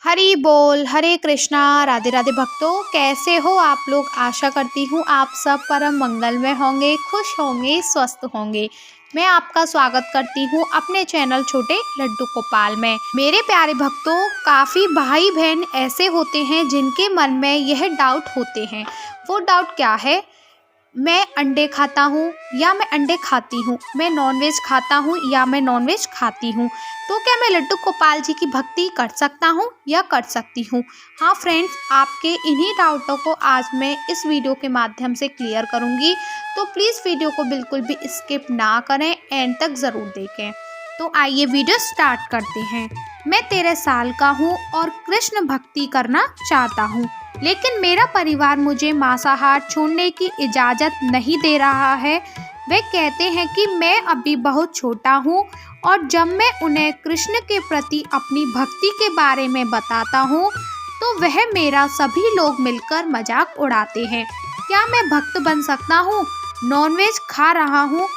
हरि बोल, हरे कृष्णा, राधे राधे भक्तों। कैसे हो आप लोग? आशा करती हूँ आप सब परम मंगलमय होंगे, खुश होंगे, स्वस्थ होंगे। मैं आपका स्वागत करती हूँ अपने चैनल छोटे लड्डू गोपाल में। मेरे प्यारे भक्तों, काफ़ी भाई बहन ऐसे होते हैं जिनके मन में यह डाउट होते हैं। वो डाउट क्या है? मैं अंडे खाता हूँ या मैं अंडे खाती हूँ, मैं नॉनवेज खाता हूँ या मैं नॉनवेज खाती हूँ, तो क्या मैं लड्डू गोपाल जी की भक्ति कर सकता हूँ या कर सकती हूँ? हाँ फ्रेंड्स, आपके इन्हीं डाउटों को आज मैं इस वीडियो के माध्यम से क्लियर करूँगी, तो प्लीज़ वीडियो को बिल्कुल भी स्किप ना करें, एंड तक ज़रूर देखें। तो आइए वीडियो स्टार्ट करते हैं। मैं 13 साल का हूँ और कृष्ण भक्ति करना चाहता हूँ, लेकिन मेरा परिवार मुझे मांसाहार छोड़ने की इजाज़त नहीं दे रहा है। वे कहते हैं कि मैं अभी बहुत छोटा हूँ और जब मैं उन्हें कृष्ण के प्रति अपनी भक्ति के बारे में बताता हूँ तो वह मेरा सभी लोग मिलकर मजाक उड़ाते हैं। क्या मैं भक्त बन सकता हूँ? नॉनवेज खा रहा हूँ,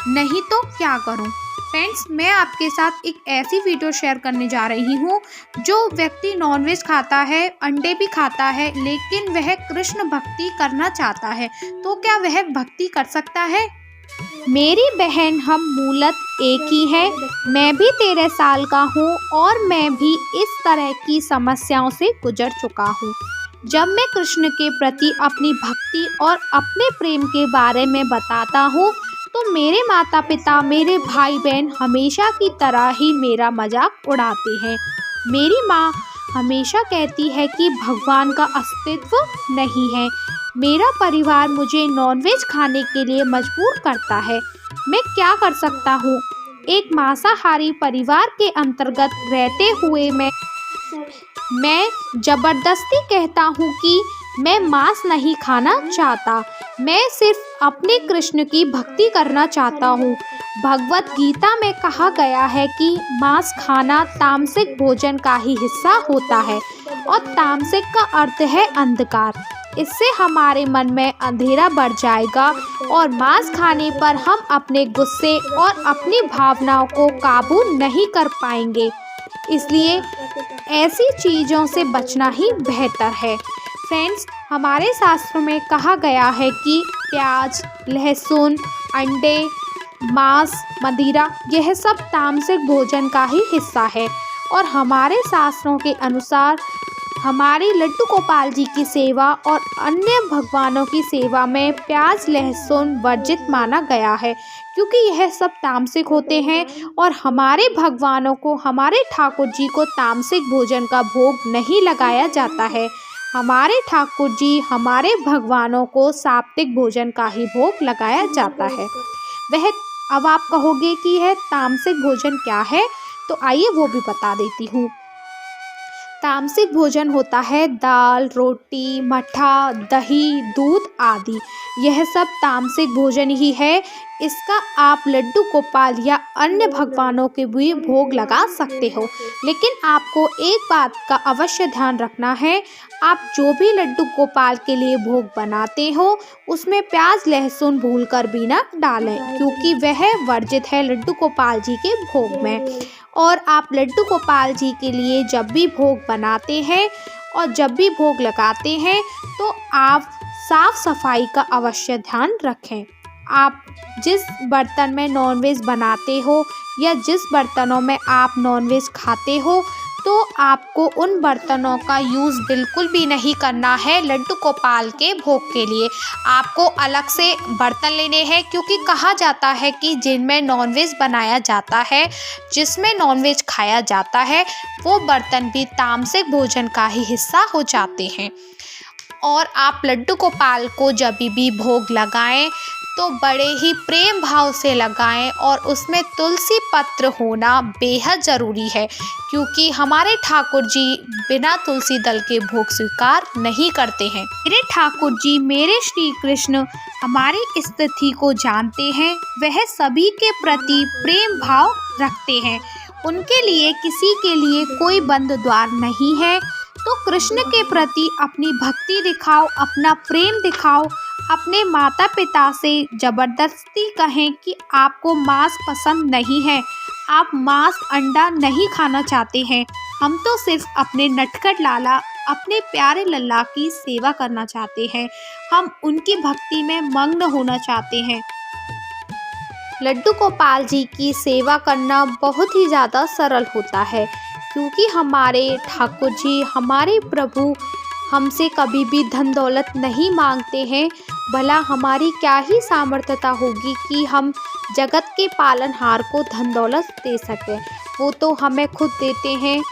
नहीं तो क्या करूँ? फ्रेंड्स, मैं आपके साथ एक ऐसी वीडियो शेयर करने जा रही हूँ जो व्यक्ति नॉनवेज खाता है, अंडे भी खाता है, लेकिन वह कृष्ण भक्ति करना चाहता है, तो क्या वह भक्ति कर सकता है? मेरी बहन हम मूलत एक ही है। मैं भी 13 साल का हूँ और मैं भी इस तरह की समस्याओं से गुजर चुका हूँ। जब मैं कृष्ण के प्रति अपनी भक्ति और अपने प्रेम के बारे में बताता हूँ तो मेरे माता पिता, मेरे भाई बहन हमेशा की तरह ही मेरा मजाक उड़ाते हैं। मेरी माँ हमेशा कहती है कि भगवान का अस्तित्व नहीं है। मेरा परिवार मुझे नॉनवेज खाने के लिए मजबूर करता है। मैं क्या कर सकता हूँ? एक मांसाहारी परिवार के अंतर्गत रहते हुए मैं जबरदस्ती कहता हूँ कि मैं मांस नहीं खाना चाहता, मैं सिर्फ अपने कृष्ण की भक्ति करना चाहता हूँ। भगवत गीता में कहा गया है कि मांस खाना तामसिक भोजन का ही हिस्सा होता है और तामसिक का अर्थ है अंधकार। इससे हमारे मन में अंधेरा बढ़ जाएगा और मांस खाने पर हम अपने गुस्से और अपनी भावनाओं को काबू नहीं कर पाएंगे। इसलिए ऐसी चीज़ों से बचना ही बेहतर है। फ्रेंड्स, हमारे शास्त्रों में कहा गया है कि प्याज, लहसुन, अंडे, मांस, मदिरा यह सब तामसिक भोजन का ही हिस्सा है और हमारे शास्त्रों के अनुसार हमारी लड्डू गोपाल जी की सेवा और अन्य भगवानों की सेवा में प्याज, लहसुन वर्जित माना गया है, क्योंकि यह सब तामसिक होते हैं और हमारे भगवानों को, हमारे ठाकुर जी को तामसिक भोजन का भोग नहीं लगाया जाता है। हमारे ठाकुर जी, हमारे भगवानों को सात्विक भोजन का ही भोग लगाया जाता है। अब आप कहोगे कि यह तामसिक भोजन क्या है, तो आइए वो भी बता देती हूँ। तामसिक भोजन होता है दाल, रोटी, मठा, दही, दूध आदि। यह सब तामसिक भोजन ही है। इसका आप लड्डू गोपाल या अन्य भगवानों के भी भोग लगा सकते हो, लेकिन आपको एक बात का अवश्य ध्यान रखना है। आप जो भी लड्डू गोपाल के लिए भोग बनाते हो उसमें प्याज, लहसुन भूलकर भी ना डालें, क्योंकि वह वर्जित है लड्डू गोपाल जी के भोग में। और आप लड्डू गोपाल जी के लिए जब भी भोग बनाते हैं और जब भी भोग लगाते हैं तो आप साफ सफाई का अवश्य ध्यान रखें। आप जिस बर्तन में नॉनवेज बनाते हो या जिस बर्तनों में आप नॉनवेज खाते हो तो आपको उन बर्तनों का यूज़ बिल्कुल भी नहीं करना है लड्डू गोपाल के भोग के लिए। आपको अलग से बर्तन लेने हैं, क्योंकि कहा जाता है कि जिनमें नॉनवेज बनाया जाता है, जिसमें नॉनवेज खाया जाता है, वो बर्तन भी तामसिक भोजन का ही हिस्सा हो जाते हैं। और आप लड्डू गोपाल को जब भी भोग लगाएं तो बड़े ही प्रेम भाव से लगाएं और उसमें तुलसी पत्र होना बेहद ज़रूरी है, क्योंकि हमारे ठाकुर जी बिना तुलसी दल के भोग स्वीकार नहीं करते हैं। मेरे ठाकुर जी, मेरे श्री कृष्ण हमारी स्थिति को जानते हैं, वह सभी के प्रति प्रेम भाव रखते हैं। उनके लिए किसी के लिए कोई बंद द्वार नहीं है। तो कृष्ण के प्रति अपनी भक्ति दिखाओ, अपना प्रेम दिखाओ। अपने माता पिता से जबरदस्ती कहें कि आपको मांस पसंद नहीं है, आप मांस, अंडा नहीं खाना चाहते हैं, हम तो सिर्फ अपने नटखट लाला, अपने प्यारे लल्ला की सेवा करना चाहते हैं। हम उनकी भक्ति में मग्न होना चाहते हैं। लड्डू गोपाल जी की सेवा करना बहुत ही ज़्यादा सरल होता है, क्योंकि हमारे ठाकुर जी, हमारे प्रभु हमसे कभी भी धन दौलत नहीं मांगते हैं। भला हमारी क्या ही सामर्थ्यता होगी कि हम जगत के पालनहार को धन दौलत दे सकें। वो तो हमें खुद देते हैं,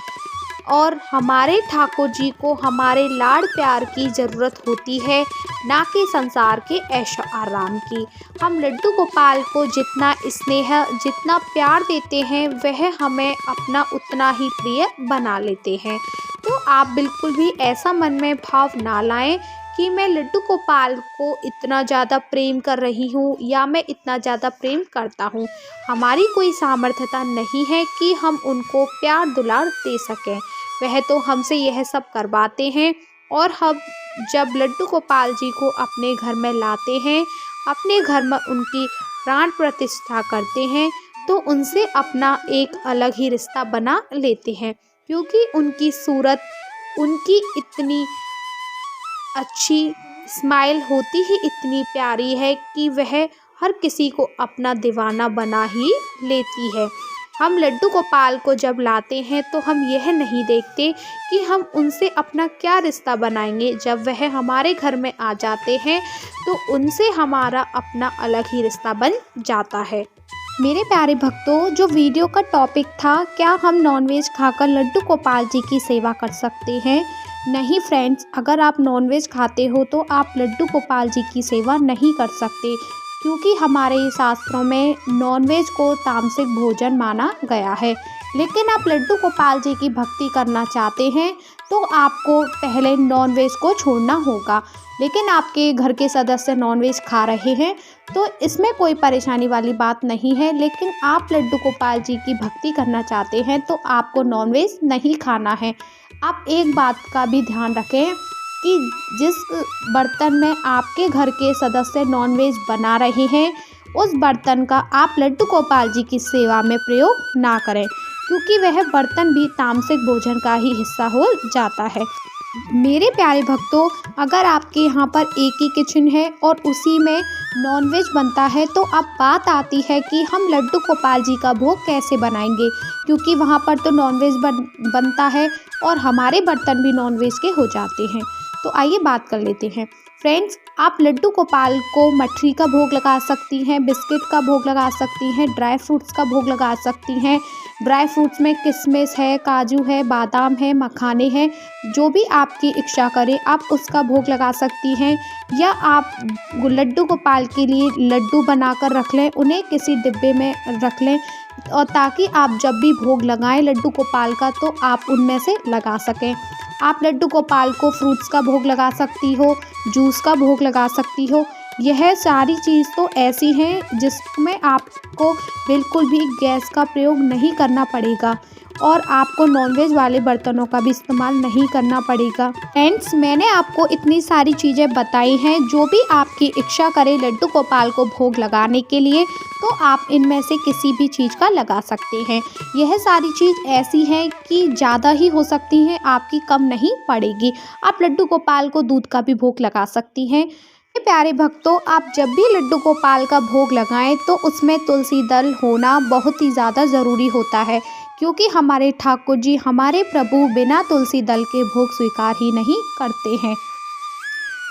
और हमारे ठाकुर जी को हमारे लाड़ प्यार की ज़रूरत होती है, ना कि संसार के ऐशो आराम की। हम लड्डू गोपाल को जितना स्नेह, जितना प्यार देते हैं, वह हमें अपना उतना ही प्रिय बना लेते हैं। तो आप बिल्कुल भी ऐसा मन में भाव ना लाएं कि मैं लड्डू गोपाल को इतना ज़्यादा प्रेम कर रही हूँ या मैं इतना ज़्यादा प्रेम करता हूँ। हमारी कोई सामर्थ्यता नहीं है कि हम उनको प्यार दुलार दे सकें। वह तो हमसे यह सब करवाते हैं, और हम जब लड्डू गोपाल जी को अपने घर में लाते हैं, अपने घर में उनकी प्राण प्रतिष्ठा करते हैं, तो उनसे अपना एक अलग ही रिश्ता बना लेते हैं। क्योंकि उनकी सूरत, उनकी इतनी अच्छी स्माइल होती ही इतनी प्यारी है कि वह हर किसी को अपना दीवाना बना ही लेती है। हम लड्डू गोपाल को जब लाते हैं तो हम यह नहीं देखते कि हम उनसे अपना क्या रिश्ता बनाएंगे। जब वह हमारे घर में आ जाते हैं तो उनसे हमारा अपना अलग ही रिश्ता बन जाता है। मेरे प्यारे भक्तों, जो वीडियो का टॉपिक था, क्या हम नॉनवेज खाकर लड्डू गोपाल जी की सेवा कर सकते हैं? नहीं फ्रेंड्स, अगर आप नॉनवेज खाते हो तो आप लड्डू गोपाल जी की सेवा नहीं कर सकते, क्योंकि हमारे शास्त्रों में नॉनवेज को तामसिक भोजन माना गया है। लेकिन आप लड्डू गोपाल जी की भक्ति करना चाहते हैं तो आपको पहले नॉनवेज को छोड़ना होगा। लेकिन आपके घर के सदस्य नॉनवेज खा रहे हैं तो इसमें कोई परेशानी वाली बात नहीं है। लेकिन आप लड्डू गोपाल जी की भक्ति करना चाहते हैं तो आपको नॉनवेज नहीं खाना है। आप एक बात का भी ध्यान रखें कि जिस बर्तन में आपके घर के सदस्य नॉनवेज बना रहे हैं, उस बर्तन का आप लड्डू गोपाल जी की सेवा में प्रयोग ना करें, क्योंकि वह बर्तन भी तामसिक भोजन का ही हिस्सा हो जाता है। मेरे प्यारे भक्तों, अगर आपके यहाँ पर एक ही किचन है और उसी में नॉनवेज बनता है, तो अब बात आती है कि हम लड्डू गोपाल जी का भोग कैसे बनाएंगे, क्योंकि वहाँ पर तो नॉनवेज बनता है और हमारे बर्तन भी नॉनवेज के हो जाते हैं। तो आइए बात कर लेते हैं। फ्रेंड्स, आप लड्डू गोपाल को मठरी का भोग लगा सकती हैं, बिस्किट का भोग लगा सकती हैं, ड्राई फ्रूट्स का भोग लगा सकती हैं। ड्राई फ्रूट्स में किशमिश है, काजू है, बादाम है, मखाने हैं, जो भी आपकी इच्छा करें आप उसका भोग लगा सकती हैं। या आप लड्डू गोपाल के लिए लड्डू बनाकर रख लें, उन्हें किसी डिब्बे में रख लें, और ताकि आप जब भी भोग लगाएं लड्डू गोपाल का तो आप उनमें से लगा सकें। आप लड्डू गोपाल को फ्रूट्स का भोग लगा सकती हो, जूस का भोग लगा सकती हो। यह सारी चीज़ तो ऐसी हैं जिसमें आपको बिल्कुल भी गैस का प्रयोग नहीं करना पड़ेगा, और आपको नॉनवेज वाले बर्तनों का भी इस्तेमाल नहीं करना पड़ेगा। फ्रेंड्स, मैंने आपको इतनी सारी चीज़ें बताई हैं, जो भी आपकी इच्छा करे लड्डू गोपाल को भोग लगाने के लिए, तो आप इनमें से किसी भी चीज़ का लगा सकते हैं। यह सारी चीज़ ऐसी हैं कि ज़्यादा ही हो सकती हैं, आपकी कम नहीं पड़ेगी। आप लड्डू गोपाल को दूध का भी भोग लगा सकती हैं। प्यारे भक्तों, आप जब भी लड्डू गोपाल का भोग लगाएं तो उसमें तुलसी दल होना बहुत ही ज़्यादा ज़रूरी होता है, क्योंकि हमारे ठाकुर जी, हमारे प्रभु बिना तुलसी दल के भोग स्वीकार ही नहीं करते हैं।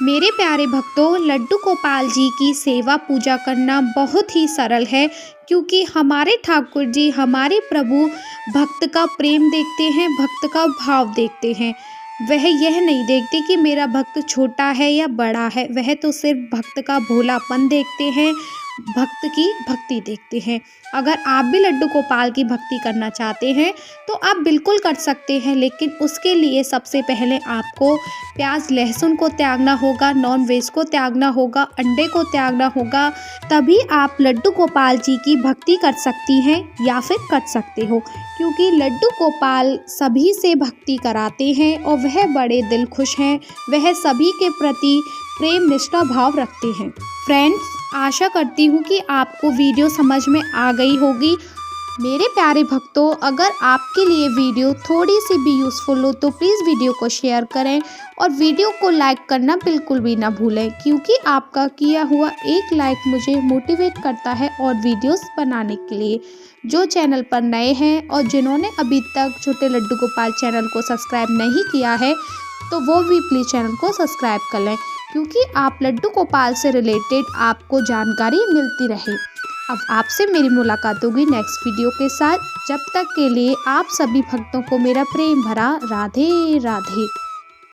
मेरे प्यारे भक्तों, लड्डू गोपाल जी की सेवा पूजा करना बहुत ही सरल है, क्योंकि हमारे ठाकुर जी, हमारे प्रभु भक्त का प्रेम देखते हैं, भक्त का भाव देखते हैं। वह यह नहीं देखते कि मेरा भक्त छोटा है या बड़ा है, वह तो सिर्फ भक्त का भोलापन देखते हैं, भक्त की भक्ति देखते हैं। अगर आप भी लड्डू गोपाल की भक्ति करना चाहते हैं तो आप बिल्कुल कर सकते हैं, लेकिन उसके लिए सबसे पहले आपको प्याज लहसुन को त्यागना होगा, नॉन वेज को त्यागना होगा, अंडे को त्यागना होगा, तभी आप लड्डू गोपाल जी की भक्ति कर सकती हैं या फिर कर सकते हो। क्योंकि लड्डू गोपाल सभी से भक्ति कराते हैं और वह बड़े दिल खुश हैं, वह सभी के प्रति प्रेम निष्ठा भाव रखते हैं। फ्रेंड्स, आशा करती हूँ कि आपको वीडियो समझ में आ गई होगी। मेरे प्यारे भक्तों, अगर आपके लिए वीडियो थोड़ी सी भी यूज़फुल हो तो प्लीज़ वीडियो को शेयर करें और वीडियो को लाइक करना बिल्कुल भी ना भूलें, क्योंकि आपका किया हुआ एक लाइक मुझे मोटिवेट करता है और वीडियोस बनाने के लिए। जो चैनल पर नए हैं और जिन्होंने अभी तक छोटे लड्डू गोपाल चैनल को सब्सक्राइब नहीं किया है तो वो भी प्लीज़ चैनल को सब्सक्राइब कर लें, क्योंकि आप लड्डू गोपाल से रिलेटेड आपको जानकारी मिलती रहे। अब आपसे मेरी मुलाकात होगी नेक्स्ट वीडियो के साथ। जब तक के लिए आप सभी भक्तों को मेरा प्रेम भरा राधे राधे।